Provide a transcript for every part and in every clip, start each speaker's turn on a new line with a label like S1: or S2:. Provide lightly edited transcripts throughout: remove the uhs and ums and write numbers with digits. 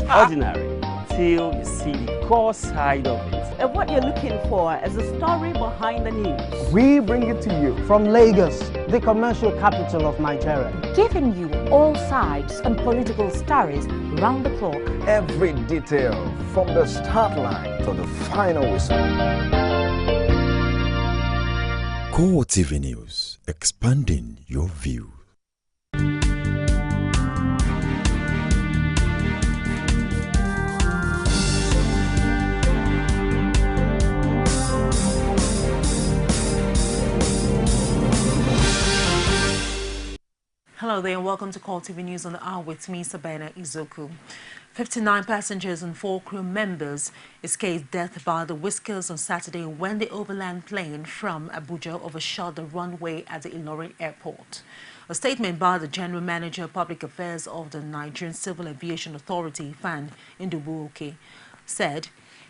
S1: ordinary till you see the core side of it.
S2: And what you're looking for is the story behind the news.
S3: We bring it to you from Lagos, the commercial capital of Nigeria.
S4: Giving you all sides and political stories round the clock.
S5: Every detail from the start line to the final whistle.
S6: CoreTV News, expanding your view.
S7: Hello there and welcome to CoreTV News on the Hour with me, Sabina Izoku. 59 passengers and 4 crew members escaped death by the whiskers on Saturday when the overland plane from Abuja overshot the runway at the Ilorin airport. A statement by the General Manager of Public Affairs of the Nigerian Civil Aviation Authority, Fan Indubuoke, said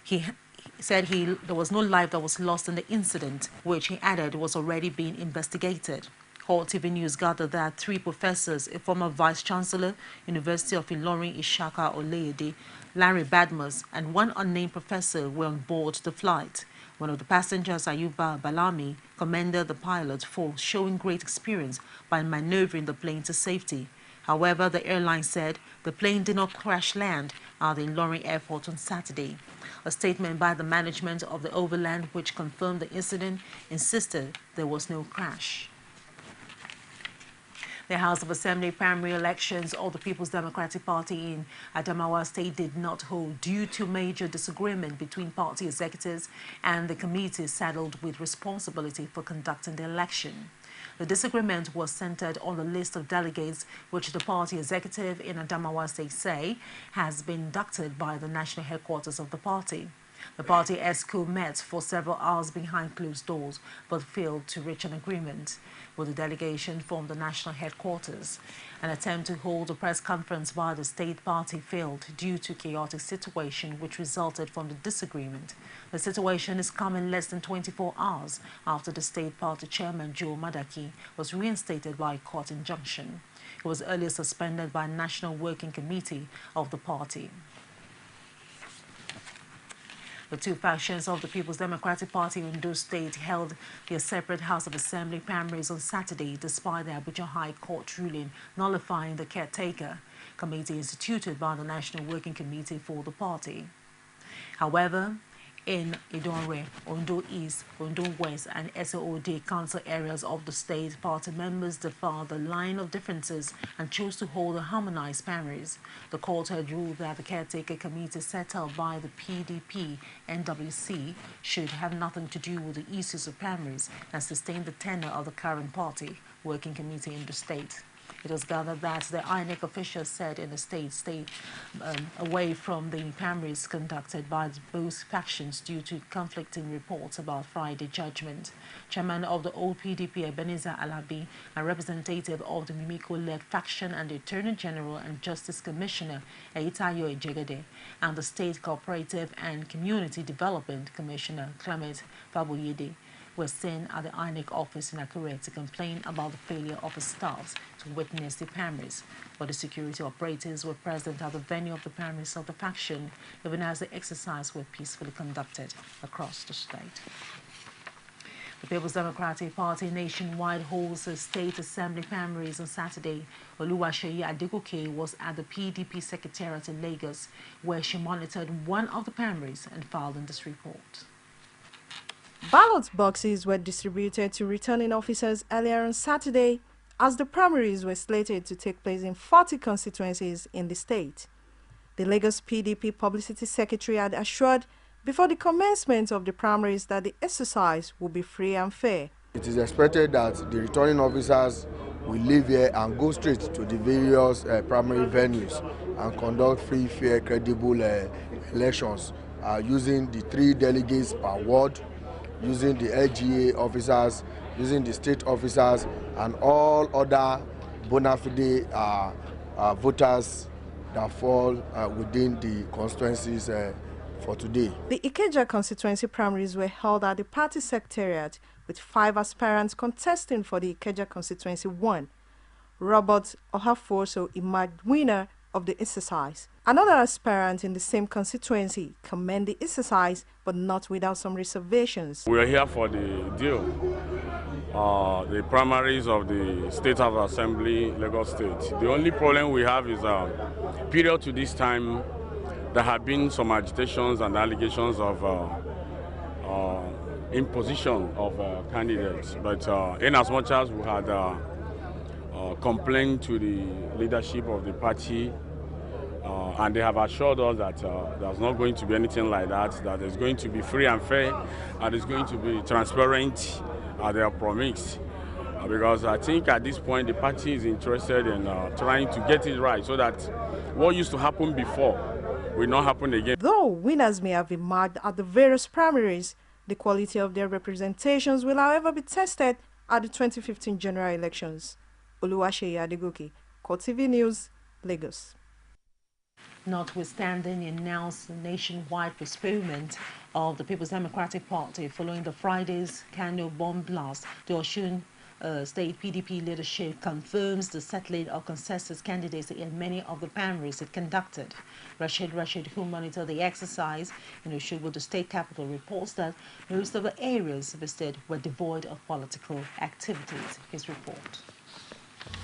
S7: there was no life that was lost in the incident, which he added was already being investigated. CoreTV News gathered that 3 professors, a former Vice-Chancellor, University of Ilorin Ishaka Oleyede, Larry Badmus, and 1 unnamed professor were on board the flight. One of the passengers, Ayuba Balami, commended the pilot for showing great experience by maneuvering the plane to safety. However, the airline said the plane did not crash land at the Ilorin airport on Saturday. A statement by the management of the overland, which confirmed the incident, insisted there was no crash. The House of Assembly primary elections of the People's Democratic Party in Adamawa State did not hold due to major disagreement between party executives and the committee saddled with responsibility for conducting the election. The disagreement was centered on the list of delegates which the party executive in Adamawa State say has been inducted by the national headquarters of the party. The party ESCO met for several hours behind closed doors but failed to reach an agreement with the delegation from the national headquarters. An attempt to hold a press conference by the state party failed due to chaotic situation which resulted from the disagreement. The situation is coming less than 24 hours after the state party chairman Joe Madaki was reinstated by a court injunction. He was earlier suspended by a national working committee of the party. The 2 factions of the People's Democratic Party in Ondo State held their separate House of Assembly primaries on Saturday despite the Abuja High Court ruling nullifying the caretaker committee instituted by the National Working Committee for the party. However, in Idonre, Ondo East, Ondo West and SOD council areas of the state, party members defied the line of differences and chose to hold a harmonized primaries. The court had ruled that the caretaker committee set up by the PDP NWC should have nothing to do with the issues of primaries and sustain the tenure of the current party working committee in the state. It was gathered that the INEC officials said in the state stayed away from the primaries conducted by both factions due to conflicting reports about Friday judgment. Chairman of the old PDP, Ebenezer Alabi, a representative of the Mimiko-led faction and the Attorney General and Justice Commissioner, Eitayo Ejegede, and the State Cooperative and Community Development Commissioner, Clement Faboyede, were seen at the INEC office in Akure to complain about the failure of its staffs to witness the primaries. But the security operators were present at the venue of the primaries of the faction, even as the exercise were peacefully conducted across the state. The People's Democratic Party nationwide holds a state assembly primaries on Saturday. Oluwaseyi Adegoke was at the PDP Secretariat in Lagos, where she monitored one of the primaries and filed in this report.
S8: Ballot boxes were distributed to returning officers earlier on Saturday as the primaries were slated to take place in 40 constituencies in the state. The Lagos PDP Publicity Secretary had assured before the commencement of the primaries that the exercise will be free and fair.
S9: It is expected that the returning officers will leave here and go straight to the various primary venues and conduct free, fair, credible elections using the 3 delegates per ward, using the LGA officers, using the state officers, and all other bona fide voters that fall within the constituencies for today. The
S8: Ikeja constituency primaries were held at the party secretariat with 5 aspirants contesting for the Ikeja constituency 1. Robert Ohafoso emerged winner of the exercise. Another aspirant in the same constituency commend the exercise, but not without some reservations.
S10: We are here for the deal. The primaries of the State House of Assembly, Lagos State. The only problem we have is period to this time, there have been some agitations and allegations of imposition of candidates. But in as much as we had complained to the leadership of the party, and they have assured us that there's not going to be anything like that it's going to be free and fair, and it's going to be transparent, they have promised. Because I think at this point the party is interested in trying to get it right so that what used to happen before will not happen again.
S8: Though winners may have been marked at the various primaries, the quality of their representations will however be tested at the 2015 general elections. Oluwaseyi Adegoke, CoreTV News, Lagos.
S7: Notwithstanding the announced nationwide postponement of the People's Democratic Party following the Friday's Kano bomb blast, the Osun State PDP leadership confirms the settling of consensus candidates in many of the primaries it conducted. Rashid, who monitored the exercise in Osogbo, the state capital, reports that most of the areas visited were devoid of political activities. His report.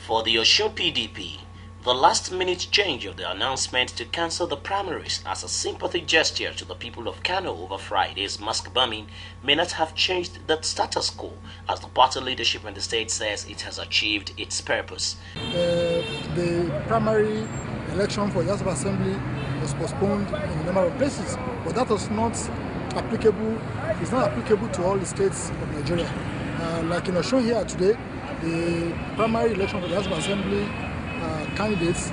S11: For the Osun PDP, the last-minute change of the announcement to cancel the primaries as a sympathy gesture to the people of Kano over Friday's mosque bombing may not have changed the status quo, as the party leadership in the state says it has achieved its purpose.
S12: The primary election for the House of Assembly was postponed in a number of places, but that was not applicable. It's not applicable to all the states of Nigeria. Like in Osun here today, the primary election for the House of Assembly candidates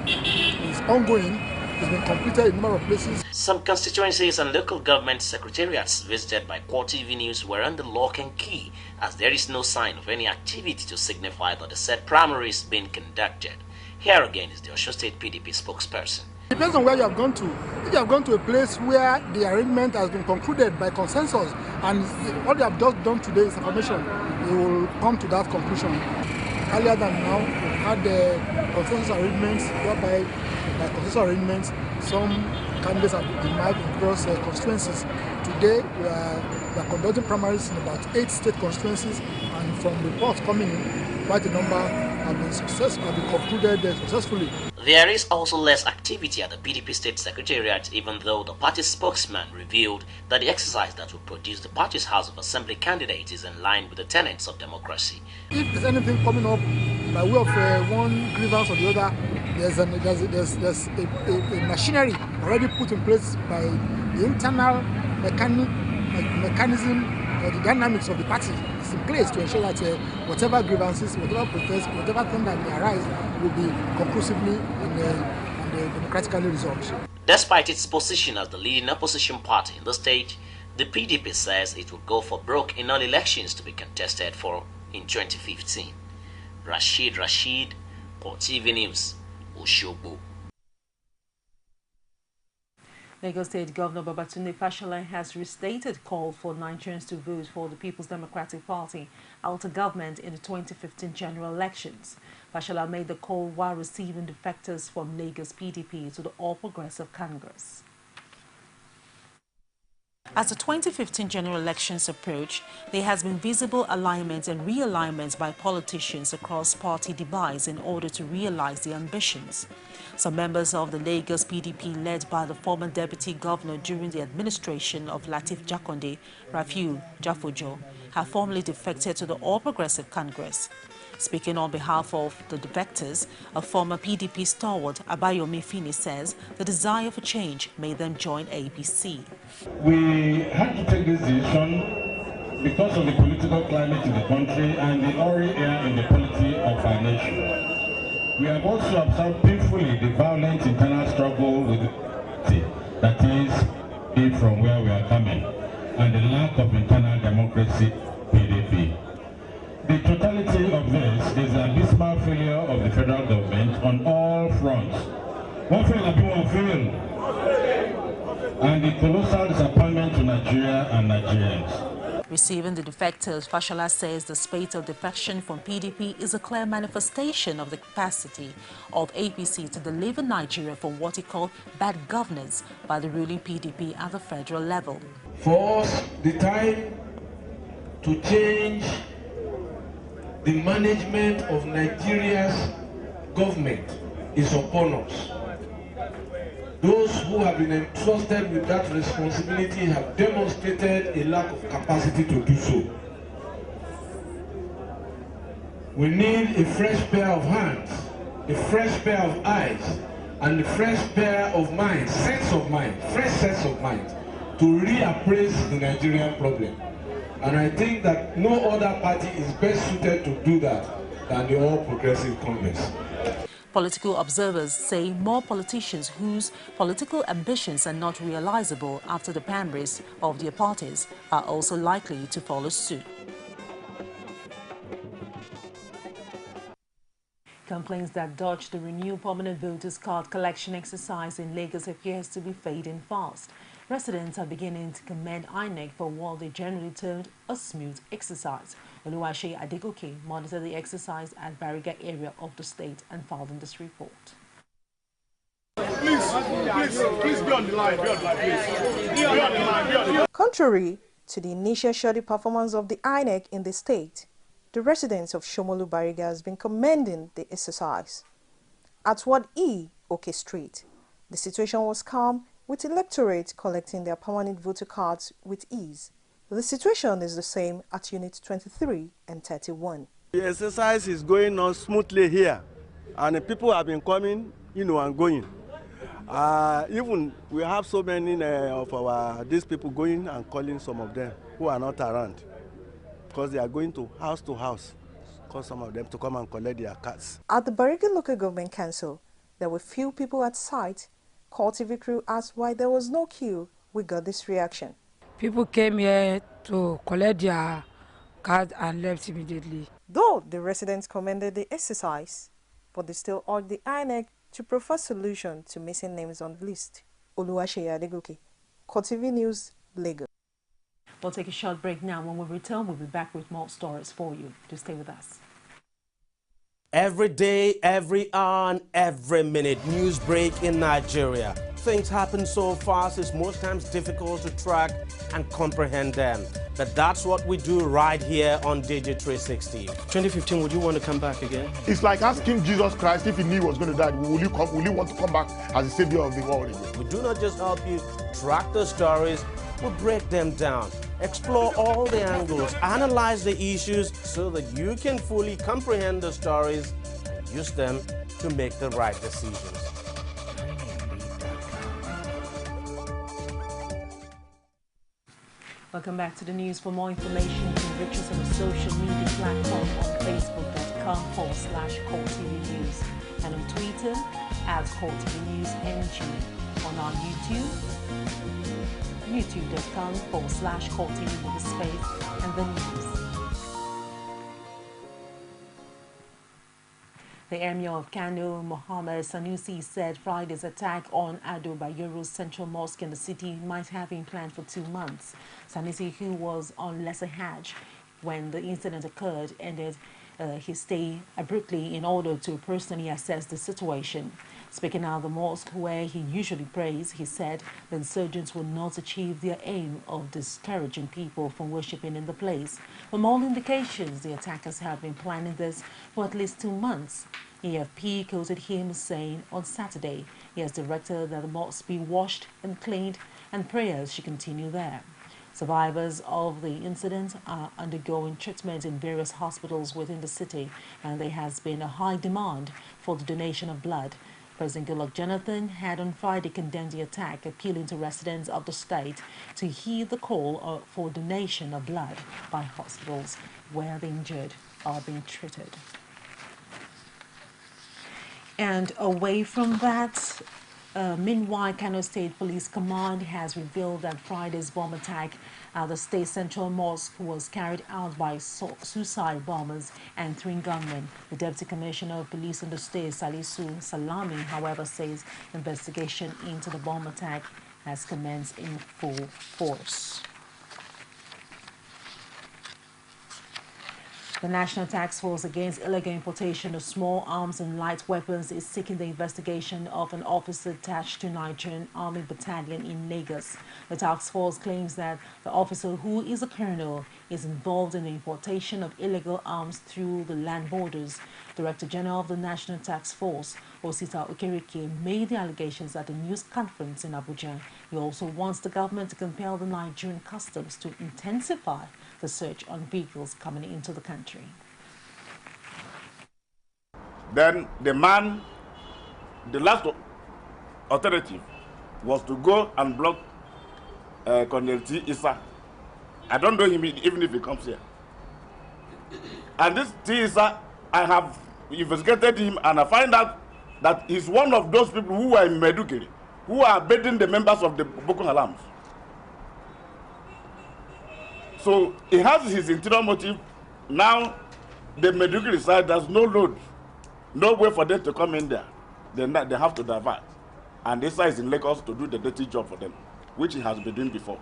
S12: is ongoing. It's been completed in a number of places.
S11: Some constituencies and local government secretariats visited by CoreTV News were under lock and key, as there is no sign of any activity to signify that the said primaries being conducted. Here again is the Osun State PDP spokesperson.
S12: It depends on where you have gone to. If you have gone to a place where the arrangement has been concluded by consensus, and what you have just done today is information, you will come to that conclusion. Earlier than now, we've had the consensus arrangements, whereby by consensus arrangements, some candidates have been marked in various constituencies. Today, we are conducting primaries in about 8 state constituencies, and from reports coming in, quite a number have been concluded successfully.
S11: There is also less activity at the PDP State Secretariat, even though the party's spokesman revealed that the exercise that will produce the party's House of Assembly candidate is in line with the tenets of democracy.
S12: If there's anything coming up by way of one grievance or the other, there's a machinery already put in place by the internal mechanism or the dynamics of the party. It's in place to ensure that whatever grievances, whatever protests, whatever thing that may arise will be conclusively and democratically resolved.
S11: Despite its position as the leading opposition party in the state, the PDP says it will go for broke in all elections to be contested for in 2015. Rashid, CoreTV News, Osogbo.
S7: Lagos State Governor Babatunde Fashola has restated call for Nigerians to vote for the People's Democratic Party out of government in the 2015 general elections. Fashola made the call while receiving defectors from Lagos PDP to the All Progressive Congress. As the 2015 general elections approach, there has been visible alignment and realignment by politicians across party divides in order to realize their ambitions. Some members of the Lagos PDP, led by the former deputy governor during the administration of Lateef Jakonde, Rafiu Jafojo, have formally defected to the All Progressive Congress. Speaking on behalf of the defectors, a former PDP stalwart, Abayomi Fini, says the desire for change made them join APC.
S13: We had to take this decision because of the political climate in the country and the hoary air in the polity of our nation. We have also observed painfully the violent internal struggle with that is from where we are coming, and the lack of internal democracy, PDP. The totality of this is an abysmal failure of the federal government on all fronts. One fail, and the colossal disappointment to Nigeria and Nigerians.
S7: Receiving the defectors, Fashola says the spate of defection from PDP is a clear manifestation of the capacity of APC to deliver Nigeria from what he called bad governance by the ruling PDP at the federal level.
S13: For us, the time to change the management of Nigeria's government is upon us. Those who have been entrusted with that responsibility have demonstrated a lack of capacity to do so. We need a fresh pair of hands, a fresh pair of eyes, and a fresh pair of minds, fresh sets of minds, to reappraise the Nigerian problem. And I think that no other party is best suited to do that than the All Progressive Congress.
S7: Political observers say more politicians whose political ambitions are not realizable after the primaries of their parties are also likely to follow suit. Complaints that dodged the renewed permanent voters card collection exercise in Lagos appears to be fading fast. Residents are beginning to commend INEC for what they generally termed a smooth exercise. Oluwase Adegoke monitored the exercise at Bariga area of the state and filed in this report.
S14: Please be on the line, please. Be on the line.
S8: Contrary to the initial shoddy performance of the INEC in the state, the residents of Shomolu Bariga has been commending the exercise. At Ward E, Oke Street, the situation was calm, with electorate collecting their permanent voter cards with ease. The situation is the same at Unit 23 and 31.
S15: The exercise is going on smoothly here, and the people have been coming, and going. Even we have so many of these people going and calling some of them who are not around, because they are going to house, call some of them to come and collect their cards.
S8: At the Bariga Local Government Council, there were few people at site. CoreTV crew asked why there was no queue. We got this reaction.
S16: People came here to collect their card and left immediately.
S8: Though the residents commended the exercise, but they still urged the INEC to prefer solution to missing names on the list. Oluwase Adegoke, CoreTV News, Lagos.
S7: We'll take a short break now. When we return, we'll be back with more stories for you. Just stay with us.
S17: Every day, every hour, and every minute, news break in Nigeria. Things happen so fast, it's most times difficult to track and comprehend them. But that's what we do right here on Digit 360. 2015, would you want to come back again?
S14: It's like asking Jesus Christ if he knew he was going to die, will you want to come back as the savior of the world again?
S17: We do not just help you track the stories, we break them down, explore all the angles, analyze the issues so that you can fully comprehend the stories and use them to make the right decisions.
S7: Welcome back to the news. For more information, you can reach us on the social media platform on facebook.com/CoreTV News and on Twitter @CoreTV News NG, on our YouTube, youtube.com/CoreTV with a space and the news. The Emir of Kano, Mohammed Sanusi, said Friday's attack on Ado Bayero's central mosque in the city might have been planned for 2 months. Sanusi, who was on Lesser Hajj when the incident occurred, ended his stay abruptly in order to personally assess the situation. Speaking out of the mosque where he usually prays, he said the insurgents will not achieve their aim of discouraging people from worshipping in the place. From all indications, the attackers have been planning this for at least 2 months. EFP quoted him saying on Saturday he has directed that the mosque be washed and cleaned and prayers should continue there. Survivors of the incident are undergoing treatment in various hospitals within the city, and there has been a high demand for the donation of blood. President Goodluck Jonathan had on Friday condemned the attack, appealing to residents of the state to heed the call for donation of blood by hospitals where the injured are being treated. And away from that, meanwhile, Kano State Police Command has revealed that Friday's bomb attack at the state central mosque was carried out by suicide bombers and 3 gunmen. The Deputy Commissioner of Police in the state, Salisu Salami, however, says investigation into the bomb attack has commenced in full force. The National Task Force Against Illegal Importation of Small Arms and Light Weapons is seeking the investigation of an officer attached to Nigerian Army Battalion in Lagos. The task force claims that the officer, who is a colonel, is involved in the importation of illegal arms through the land borders. Director General of the National Task Force, Osita Okereke, made the allegations at a news conference in Abuja. He also wants the government to compel the Nigerian customs to intensify the search on vehicles coming into the country.
S10: Then the man, the last alternative was to go and block Colonel T. Issa. I don't know him even if he comes here. And this T. Issa, I have investigated him and I find out that he's one of those people who are in Meduguri, who are beating the members of the Boko Haram. So he has his interior motive. Now the Meduguri side, there's no load, no way for them to come in there. Then they have to divert. And this side is in Lagos to do the dirty job for them, which he has been doing before.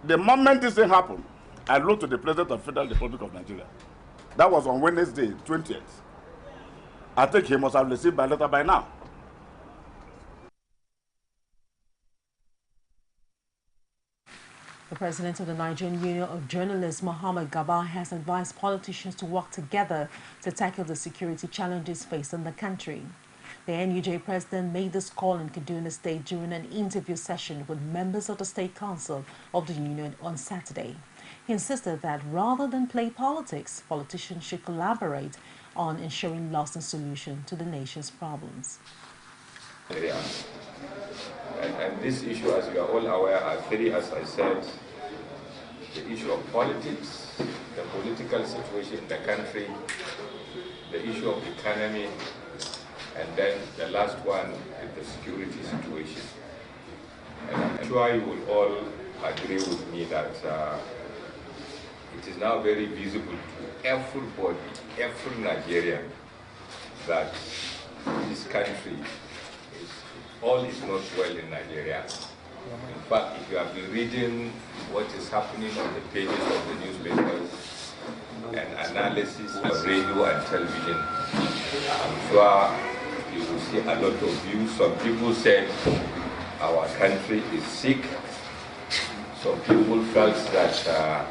S10: The moment this thing happened, I wrote to the President of the Federal Republic of Nigeria. That was on Wednesday, 20th. I think he must have received my letter by now.
S7: The president of the Nigerian Union of Journalists, Muhammad Gaba, has advised politicians to work together to tackle the security challenges faced in the country. The NUJ president made this call in Kaduna State during an interview session with members of the State Council of the Union on Saturday. He insisted that rather than play politics, politicians should collaborate on ensuring lasting solution to the nation's problems.
S18: And this issue, as you are all aware, are very, as I said, the issue of politics, the political situation in the country, the issue of economy, and then the last one is the security situation. And I'm sure you will all agree with me that it is now very visible to everybody, every Nigerian, that this country all is not well in Nigeria. In fact, if you have been reading what is happening on the pages of the newspapers and analysis of radio and television, I'm sure you will see a lot of views. Some people said our country is sick. Some people felt that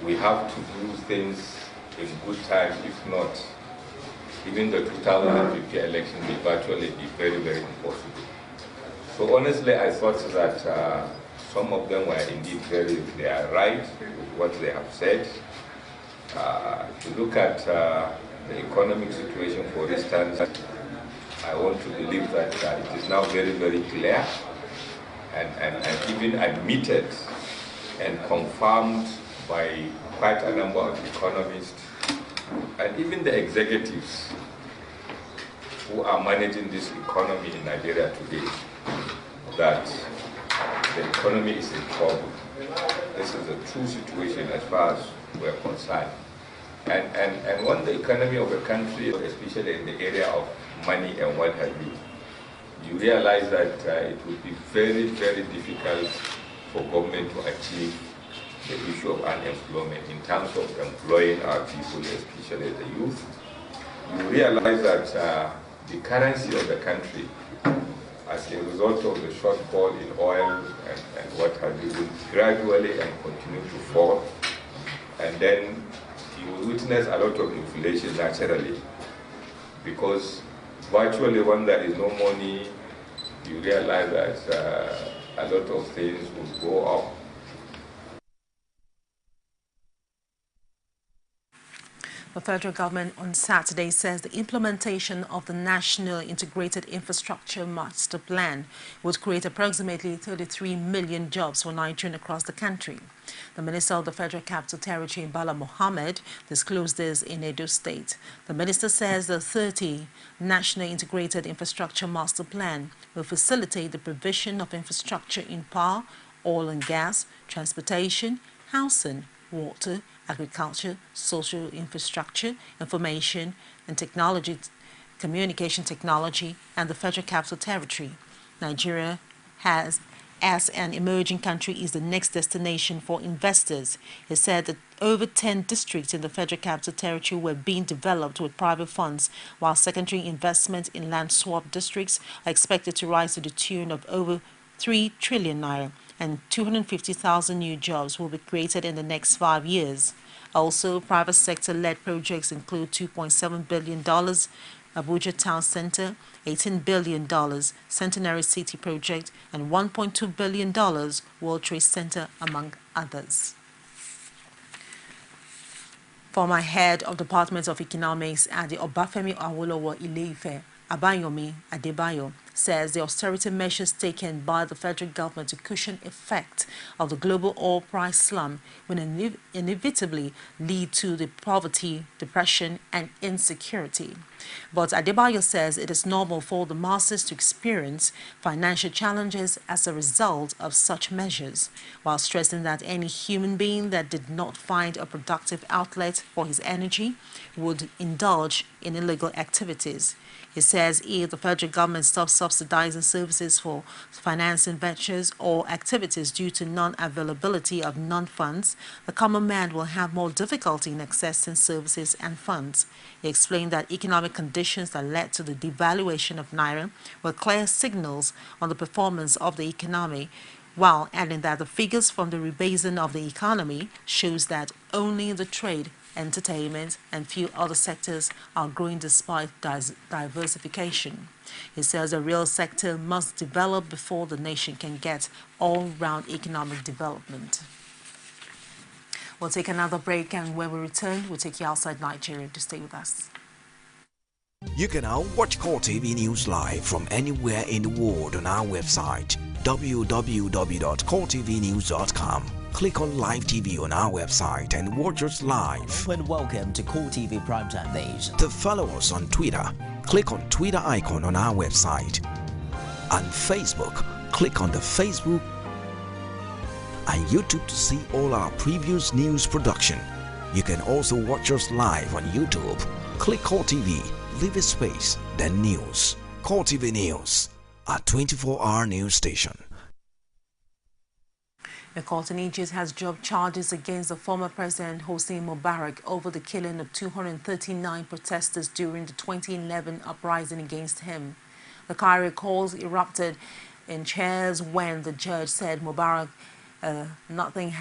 S18: we have to do things in good time, if not, even the 2050 election will virtually be very, very impossible. So honestly, I thought that some of them were indeed they are right with what they have said. If you look at the economic situation, for instance, I want to believe that it is now very, very clear and even admitted and confirmed by quite a number of economists and even the executives who are managing this economy in Nigeria today, that the economy is in trouble. This is a true situation as far as we're concerned. And when the economy of a country, especially in the area of money and what have you, you realize that it would be very, very difficult for government to achieve the issue of unemployment in terms of employing our people, especially the youth. You realize that the currency of the country, as a result of the shortfall in oil and what have you, will gradually and continue to fall. And then you will witness a lot of inflation naturally, because virtually when there is no money, you realize that a lot of things will go up.
S7: The federal government on Saturday says the implementation of the National Integrated Infrastructure Master Plan would create approximately 33 million jobs for Nigerians across the country. The Minister of the Federal Capital Territory, Bala Mohammed, disclosed this in Edo State. The minister says the 30 National Integrated Infrastructure Master Plan will facilitate the provision of infrastructure in power, oil and gas, transportation, housing, water, agriculture, social infrastructure, information and technology, communication technology, and the Federal Capital Territory. Nigeria has as an emerging country is the next destination for investors. He said that over 10 districts in the Federal Capital Territory were being developed with private funds, while secondary investment in land swap districts are expected to rise to the tune of over 3 trillion naira, and 250,000 new jobs will be created in the next 5 years. Also, private sector-led projects include $2.7 billion Abuja Town Center, $18 billion Centenary City Project, and $1.2 billion World Trade Center, among others. Former head of Department of Economics at the Obafemi Awolowo Ile-Ife, Abayomi Adebayo, says the austerity measures taken by the federal government to cushion effect of the global oil price slump will inevitably lead to the poverty, depression, and insecurity. But Adebayo says it is normal for the masses to experience financial challenges as a result of such measures, while stressing that any human being that did not find a productive outlet for his energy would indulge in illegal activities. He says if the federal government stops subsidizing services for financing ventures or activities due to non-availability of non-funds, the common man will have more difficulty in accessing services and funds. He explained that economic conditions that led to the devaluation of Naira were clear signals on the performance of the economy, while adding that the figures from the rebasing of the economy shows that only the trade, entertainment, and few other sectors are growing despite diversification. He says the real sector must develop before the nation can get all-round economic development. We'll take another break, and when we return, we'll take you outside Nigeria. To stay with us.
S19: You can now watch CoreTV News live from anywhere in the world on our website, www.coretvnews.com. Click on Live TV on our website and watch us live.
S20: And welcome to CoreTV Primetime Days.
S19: To follow us on Twitter, click on Twitter icon on our website. On Facebook, click on the Facebook and YouTube to see all our previous news production. You can also watch us live on YouTube. Click CoreTV, leave a space, then News. CoreTV News, a 24-hour news station.
S7: The court in Egypt has dropped charges against the former President Hosni Mubarak over the killing of 239 protesters during the 2011 uprising against him. The Cairo calls erupted in cheers when the judge said Mubarak had not been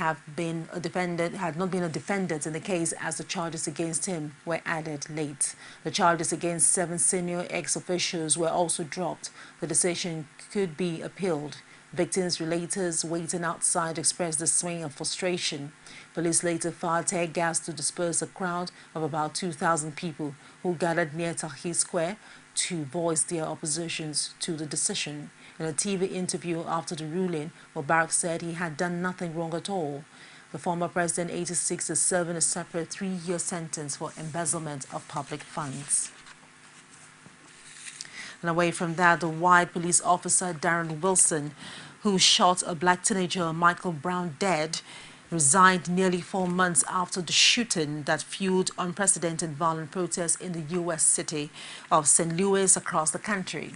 S7: a defendant in the case, as the charges against him were added late. The charges against 7 senior ex-officials were also dropped. The decision could be appealed. Victims' relators waiting outside expressed dismay and frustration. Police later fired tear gas to disperse a crowd of about 2,000 people who gathered near Tahrir Square to voice their oppositions to the decision. In a TV interview after the ruling, Mubarak said he had done nothing wrong at all. The former president, 86, is serving a separate 3-year sentence for embezzlement of public funds. And away from that, the white police officer Darren Wilson, who shot a black teenager, Michael Brown, dead, resigned nearly 4 months after the shooting that fueled unprecedented violent protests in the U.S. city of St. Louis across the country.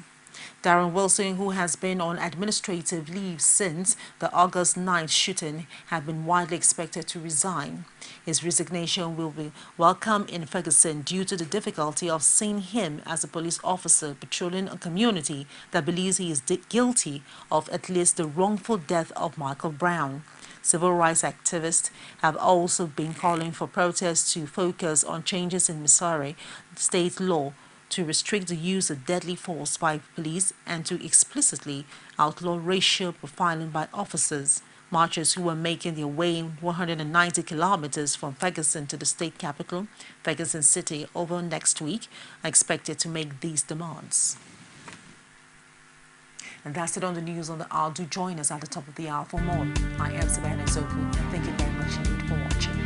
S7: Darren Wilson, who has been on administrative leave since the August 9th shooting, had been widely expected to resign. His resignation will be welcome in Ferguson due to the difficulty of seeing him as a police officer patrolling a community that believes he is guilty of at least the wrongful death of Michael Brown. Civil rights activists have also been calling for protests to focus on changes in Missouri state law to restrict the use of deadly force by police and to explicitly outlaw racial profiling by officers. Marchers who were making their way 190 kilometers from Ferguson to the state capital, Ferguson City, over next week are expected to make these demands. And that's it on the news on the hour. Do join us at the top of the hour for more. I am Savannah Zoku, and thank you very much indeed for watching.